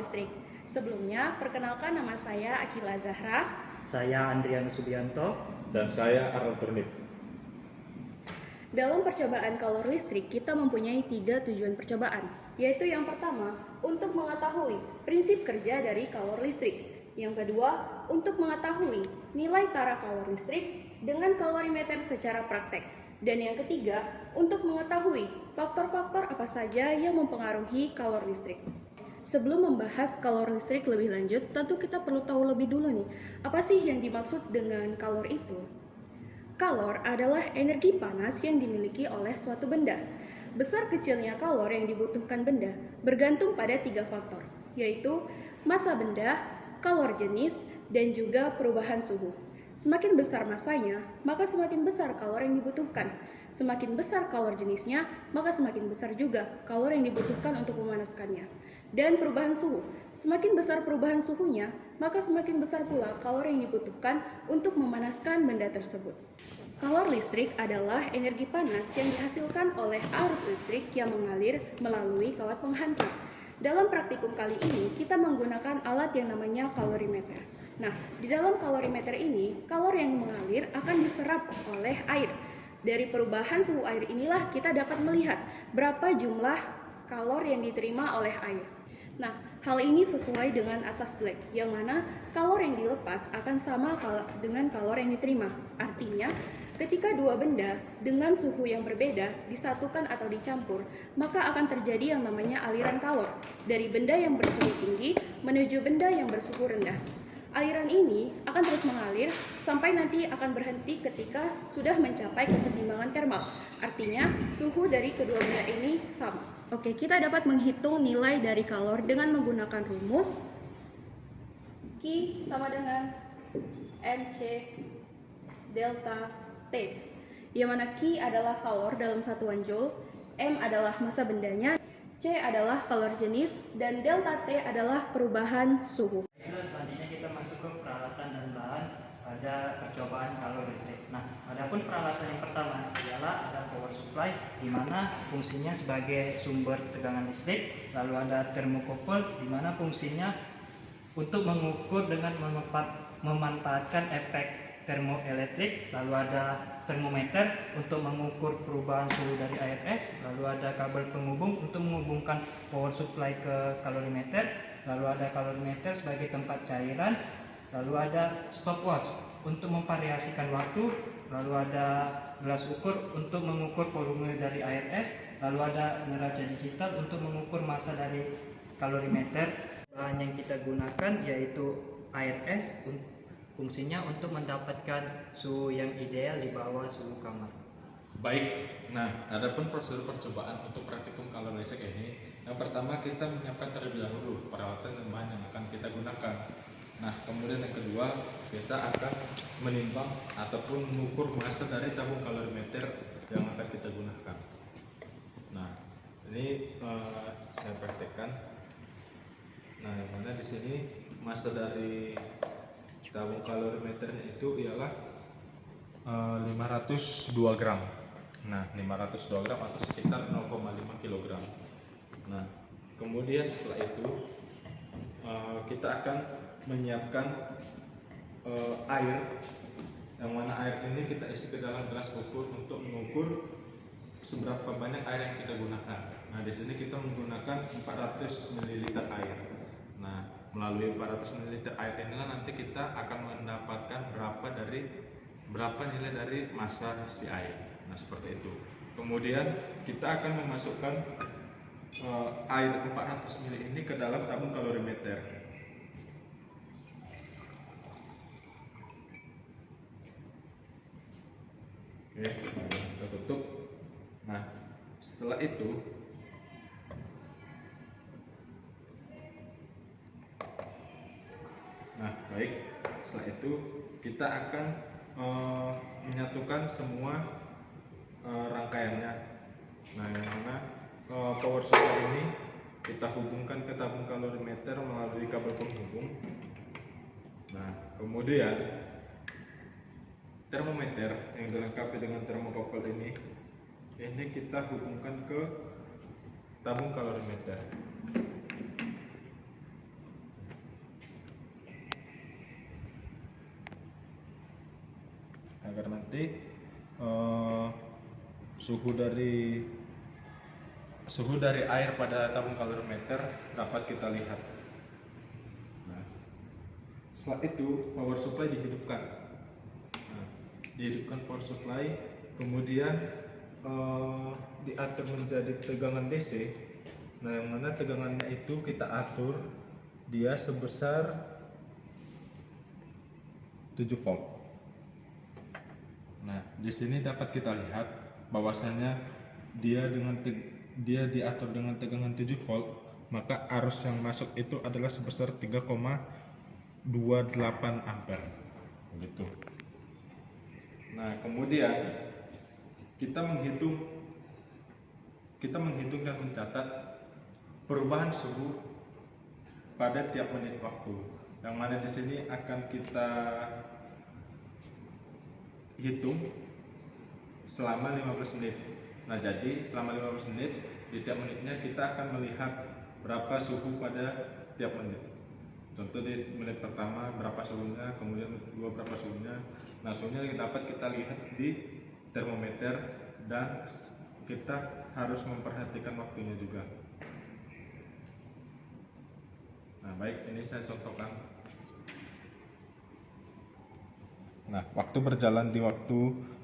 listrik. Sebelumnya, perkenalkan nama saya Akila Zahra. Saya Andrian Subianto. Dan saya Arnold Turnip. Dalam percobaan kalor listrik, kita mempunyai 3 tujuan percobaan, yaitu yang pertama, untuk mengetahui prinsip kerja dari kalor listrik. Yang kedua, untuk mengetahui nilai tara kalor listrik dengan kalorimeter secara praktek. Dan yang ketiga, untuk mengetahui faktor-faktor apa saja yang mempengaruhi kalor listrik. Sebelum membahas kalor listrik lebih lanjut, tentu kita perlu tahu lebih dulu nih, apa sih yang dimaksud dengan kalor itu? Kalor adalah energi panas yang dimiliki oleh suatu benda. Besar kecilnya kalor yang dibutuhkan benda bergantung pada 3 faktor, yaitu massa benda, kalor jenis, dan juga perubahan suhu. Semakin besar masanya, maka semakin besar kalor yang dibutuhkan. Semakin besar kalor jenisnya, maka semakin besar juga kalor yang dibutuhkan untuk memanaskannya. Dan perubahan suhu, semakin besar perubahan suhunya, maka semakin besar pula kalor yang dibutuhkan untuk memanaskan benda tersebut. Kalor listrik adalah energi panas yang dihasilkan oleh arus listrik yang mengalir melalui kawat penghantar. Dalam praktikum kali ini, kita menggunakan alat yang namanya kalorimeter. Nah, di dalam kalorimeter ini, kalor yang mengalir akan diserap oleh air. Dari perubahan suhu air inilah kita dapat melihat berapa jumlah kalor yang diterima oleh air. Nah, hal ini sesuai dengan asas Black, yang mana kalor yang dilepas akan sama dengan kalor yang diterima. Artinya, ketika dua benda dengan suhu yang berbeda disatukan atau dicampur, maka akan terjadi yang namanya aliran kalor dari benda yang bersuhu tinggi menuju benda yang bersuhu rendah. Aliran ini akan terus mengalir sampai nanti akan berhenti ketika sudah mencapai kesetimbangan termal. Artinya, suhu dari kedua benda ini sama. Oke, kita dapat menghitung nilai dari kalor dengan menggunakan rumus Q sama dengan mc delta T, yang mana Q adalah kalor dalam satuan joule, M adalah massa bendanya, C adalah kalor jenis, dan delta T adalah perubahan suhu. Selanjutnya kita masuk ke peralatan dan bahan pada percobaan kalor listrik. Nah, adapun peralatan yang pertama adalah ada power supply, di mana fungsinya sebagai sumber tegangan listrik. Lalu ada thermocouple, di mana fungsinya untuk mengukur dengan memanfaatkan efek termoelektrik. Lalu ada termometer untuk mengukur perubahan suhu dari air es. Lalu ada kabel penghubung untuk menghubungkan power supply ke kalorimeter. Lalu ada kalorimeter sebagai tempat cairan. Lalu ada stopwatch untuk memvariasikan waktu. Lalu ada gelas ukur untuk mengukur volume dari air es. Lalu ada neraca digital untuk mengukur massa dari kalorimeter. Bahan yang kita gunakan yaitu air es, fungsinya untuk mendapatkan suhu yang ideal di bawah suhu kamar. Baik, nah adapun prosedur percobaan untuk praktikum kalor listrik ini, yang pertama kita menyiapkan terlebih dahulu peralatan dan bahan yang akan kita gunakan. Nah, kemudian yang kedua kita akan menimbang ataupun mengukur massa dari tabung kalorimeter yang akan kita gunakan. Nah, ini saya praktekkan. Nah, yang mana di sini massa dari tabung kalorimeternya itu ialah 502 gram. Nah, 502 gram atau sekitar 0,5 kg. Nah, kemudian setelah itu kita akan menyiapkan air, yang mana air ini kita isi ke dalam gelas ukur untuk mengukur seberapa banyak air yang kita gunakan. Nah, di sini kita menggunakan 400 ml air. Nah, melalui 400 ml air inilah nanti kita akan mendapatkan berapa nilai dari massa si air. Nah, seperti itu. Kemudian kita akan memasukkan air 400 ml ini ke dalam tabung kalorimeter. Oke, kita tutup. Nah, setelah itu baik. Setelah itu kita akan menyatukan semua rangkaiannya. Nah, yang mana power supply ini kita hubungkan ke tabung kalorimeter melalui kabel penghubung. Nah, kemudian termometer yang dilengkapi dengan thermocouple ini kita hubungkan ke tabung kalorimeter. agar nanti suhu dari air pada tabung kalorimeter dapat kita lihat. Nah, setelah itu power supply dihidupkan. Nah, dihidupkan power supply, kemudian diatur menjadi tegangan DC. Nah, yang mana tegangannya itu kita atur dia sebesar 7 volt. Nah, di sini dapat kita lihat bahwasanya dia diatur dengan tegangan 7 volt, maka arus yang masuk itu adalah sebesar 3,28 ampere. Begitu. Nah, kemudian kita menghitung dan mencatat perubahan suhu pada tiap menit waktu. Yang mana di sini akan kita hitung selama 15 menit. Nah, jadi selama 15 menit di tiap menitnya kita akan melihat berapa suhu pada tiap menit. Contoh di menit pertama berapa suhunya, kemudian kedua berapa suhunya. Nah, suhunya dapat kita lihat di termometer dan kita harus memperhatikan waktunya juga. Nah, baik, ini saya contohkan. Nah, waktu berjalan di waktu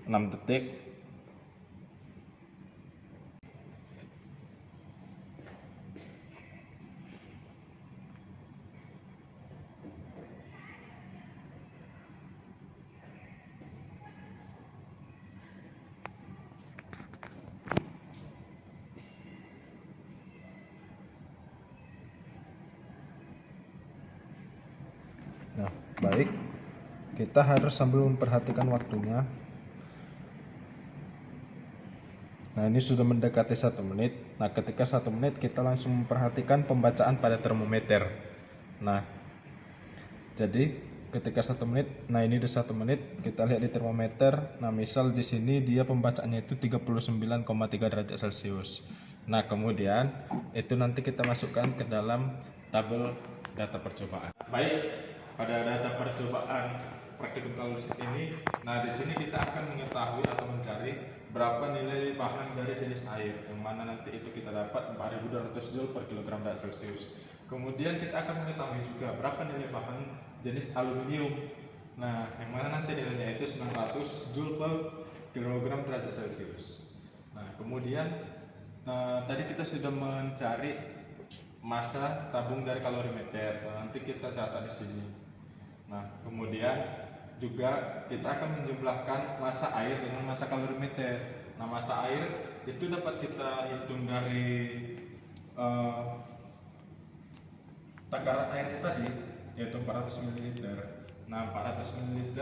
6 detik. Nah, baik. Kita harus sambil memperhatikan waktunya. Nah, ini sudah mendekati 1 menit. Nah, ketika 1 menit kita langsung memperhatikan pembacaan pada termometer. Nah, jadi ketika 1 menit, nah ini udah 1 menit, kita lihat di termometer. Nah, misal di sini dia pembacaannya itu 39,3 derajat Celcius. Nah, kemudian itu nanti kita masukkan ke dalam tabel data percobaan. Baik, pada data percobaan praktikum kalorimetrik ini, nah di sini kita akan mengetahui atau mencari berapa nilai bahan dari jenis air, yang mana nanti itu kita dapat 4.200 Joule per kilogram derajat Celcius. Kemudian kita akan mengetahui juga berapa nilai bahan jenis aluminium. Nah, yang mana nanti nilainya itu 900 Joule per kilogram derajat Celcius. Nah, kemudian tadi kita sudah mencari massa tabung dari kalorimeter. Nah, nanti kita catat di sini. Nah, kemudian juga kita akan menjumlahkan massa air dengan massa kalorimeter. Nah, massa air itu dapat kita hitung dari takaran airnya tadi, yaitu 400 ml. Nah, 400 ml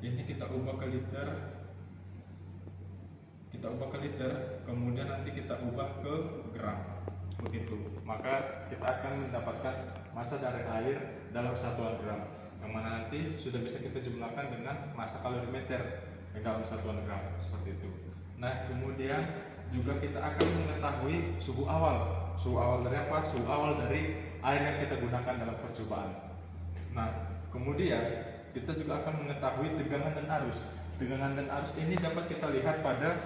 ini kita ubah ke liter. Kemudian nanti kita ubah ke gram. Begitu. Maka kita akan mendapatkan massa dari air dalam satuan gram, yang mana nanti sudah bisa kita jumlahkan dengan massa kalorimeter yang dalam satuan gram, seperti itu. Nah, kemudian juga kita akan mengetahui suhu awal. Suhu awal dari apa? Suhu awal dari air yang kita gunakan dalam percobaan. Nah, kemudian kita juga akan mengetahui tegangan dan arus. Tegangan dan arus ini dapat kita lihat pada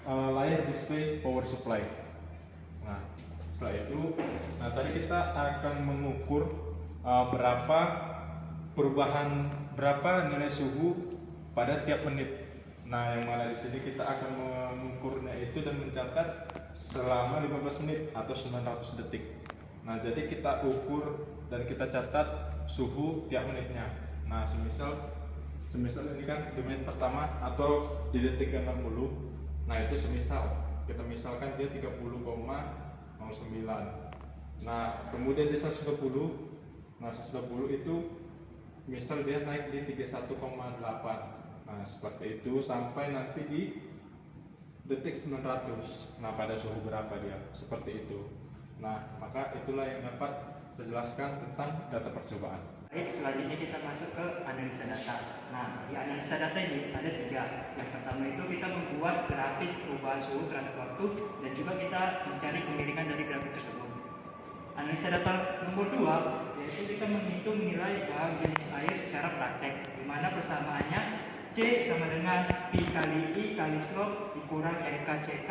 layar display power supply. Nah, setelah itu, nah tadi kita akan mengukur berapa nilai suhu pada tiap menit. Nah, yang mana di sini kita akan mengukurnya itu dan mencatat selama 15 menit atau 900 detik. Nah, jadi kita ukur dan kita catat suhu tiap menitnya. Nah, semisal ini kan di menit pertama atau di detik ke-60. Nah, itu kita misalkan dia 30,09. Nah, kemudian di 120. Nah, 120 itu misal dia naik di 31,8. Nah, seperti itu sampai nanti di detik 900. Nah, pada suhu berapa dia? Seperti itu. Nah, maka itulah yang dapat saya jelaskan tentang data percobaan. Baik, selanjutnya kita masuk ke analisa data. Nah, di analisa data ini ada 3. Yang pertama itu kita membuat grafik perubahan suhu terhadap waktu dan juga kita mencari kemiringan dari grafik tersebut. Analisa data nomor 2 yaitu kita menghitung nilai bahan jenis air secara praktek, di mana persamaannya C sama dengan Pi kali I kali slope dikurang MKCK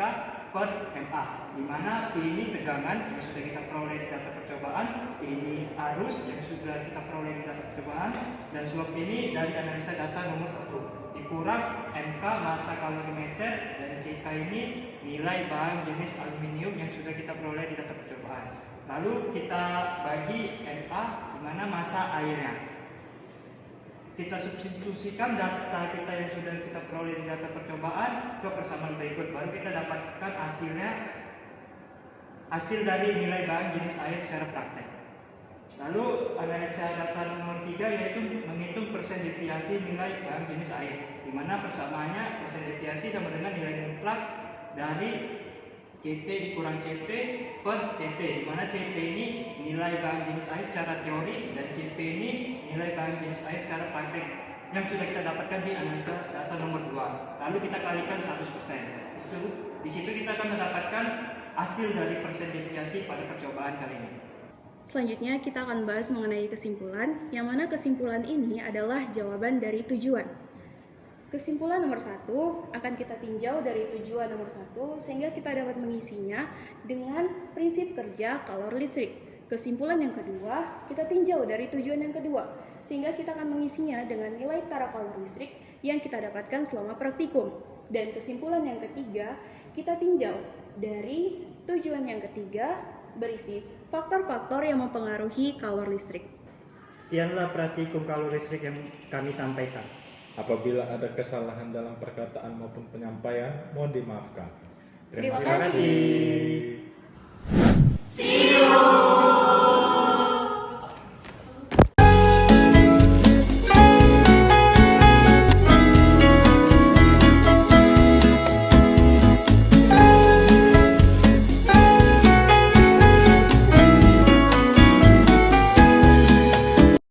per MA, di mana Pi ini tegangan yang sudah kita peroleh di data percobaan, P ini arus yang sudah kita peroleh di data percobaan, dan slope ini dari analisa data nomor 1 dikurang MK massa kalorimeter, dan CK ini nilai bahan jenis aluminium yang sudah kita peroleh di data percobaan. Lalu kita bagi MA, di mana massa airnya. Kita substitusikan data kita yang sudah kita peroleh di data percobaan ke persamaan berikut, baru kita dapatkan hasil dari nilai bahan jenis air secara praktek. Lalu analisa data nomor 3 yaitu menghitung persen deviasi nilai bahan jenis air, di mana persamaannya persen deviasi sama dengan nilai mutlak dari CT dikurang CP per CT, di mana CT ini nilai bahan jenis air secara teori dan CP ini nilai bahan jenis air secara praktek yang sudah kita dapatkan di analisa data nomor 2. Lalu kita kalikan 100%. Di situ kita akan mendapatkan hasil dari persen deviasi pada percobaan kali ini. Selanjutnya kita akan bahas mengenai kesimpulan, yang mana kesimpulan ini adalah jawaban dari tujuan. Kesimpulan nomor 1 akan kita tinjau dari tujuan nomor 1 sehingga kita dapat mengisinya dengan prinsip kerja kalor listrik. Kesimpulan yang kedua kita tinjau dari tujuan yang kedua sehingga kita akan mengisinya dengan nilai tara kalor listrik yang kita dapatkan selama praktikum. Dan kesimpulan yang ketiga kita tinjau dari tujuan yang ketiga berisi faktor-faktor yang mempengaruhi kalor listrik. Sekianlah praktikum kalor listrik yang kami sampaikan. Apabila ada kesalahan dalam perkataan maupun penyampaian, mohon dimaafkan. Terima kasih.